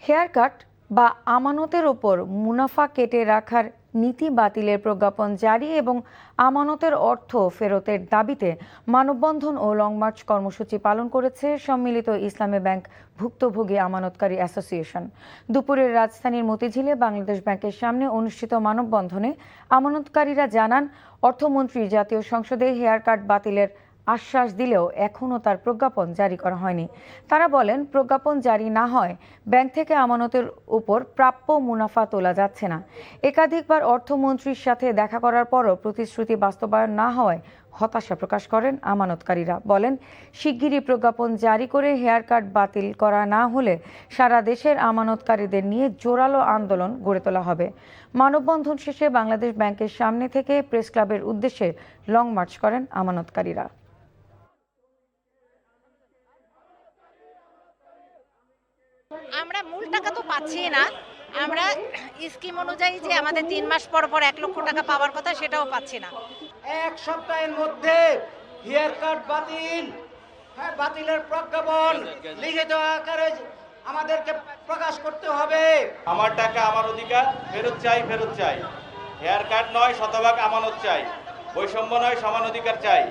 Hair cut বা আমানতের ওপর মুনাফা কেটে রাখার নীতি বাতিলের প্রজ্ঞাপন জারি এবং আমানতের অর্থ ফেরতের দাবিতে মানববন্ধন ও লং মার্চ কর্মসূচি পালন করেছে সম্মিলিত ইসলামী ব্যাংক ভুক্তভোগী আমানতকারী অ্যাসোসিয়েশন। দুপুরে রাজধানীর মতিঝিলে বাংলাদেশ ব্যাংকের সামনে অনুষ্ঠিত মানববন্ধনে আমানতকারীরা জানান, অর্থমন্ত্রী জাতীয় সংসদে হেয়ার কাট বাতিলের আশ্বাস দিলেও এখনও তার প্রজ্ঞাপন জারি করা হয়নি। তারা বলেন, প্রজ্ঞাপন জারি না হয় ব্যাংক থেকে আমানতের উপর প্রাপ্য মুনাফা তোলা যাচ্ছে না। একাধিকবার অর্থমন্ত্রীর সাথে দেখা করার পরও প্রতিশ্রুতি বাস্তবায়ন না হওয়ায় হতাশা প্রকাশ করেন আমানতকারীরা। বলেন, শিগগিরই প্রজ্ঞাপন জারি করে হেয়ার কাট বাতিল করা না হলে সারা দেশের আমানতকারীদের নিয়ে জোরালো আন্দোলন গড়ে তোলা হবে। মানববন্ধন শেষে বাংলাদেশ ব্যাংকের সামনে থেকে প্রেস ক্লাবের উদ্দেশ্যে লং মার্চ করেন আমানতকারীরা। আমরা মূল টাকা তো পাচ্ছি না, আমরা স্কিম অনুযায়ী যে আমাদের 3 মাস পর পর 1 লক্ষ টাকা পাওয়ার কথা সেটাও পাচ্ছি না। এক সপ্তাহের মধ্যে হেয়ার কাট বাতিলের প্রজ্ঞাপন লিখিত আকারে আমাদেরকে প্রকাশ করতে হবে। আমার টাকা আমার অধিকার, ফেরত চাই। হেয়ার কাট নয়, শতভাগ আমানত চাই। বৈষম্য নয়, সমান অধিকার চাই।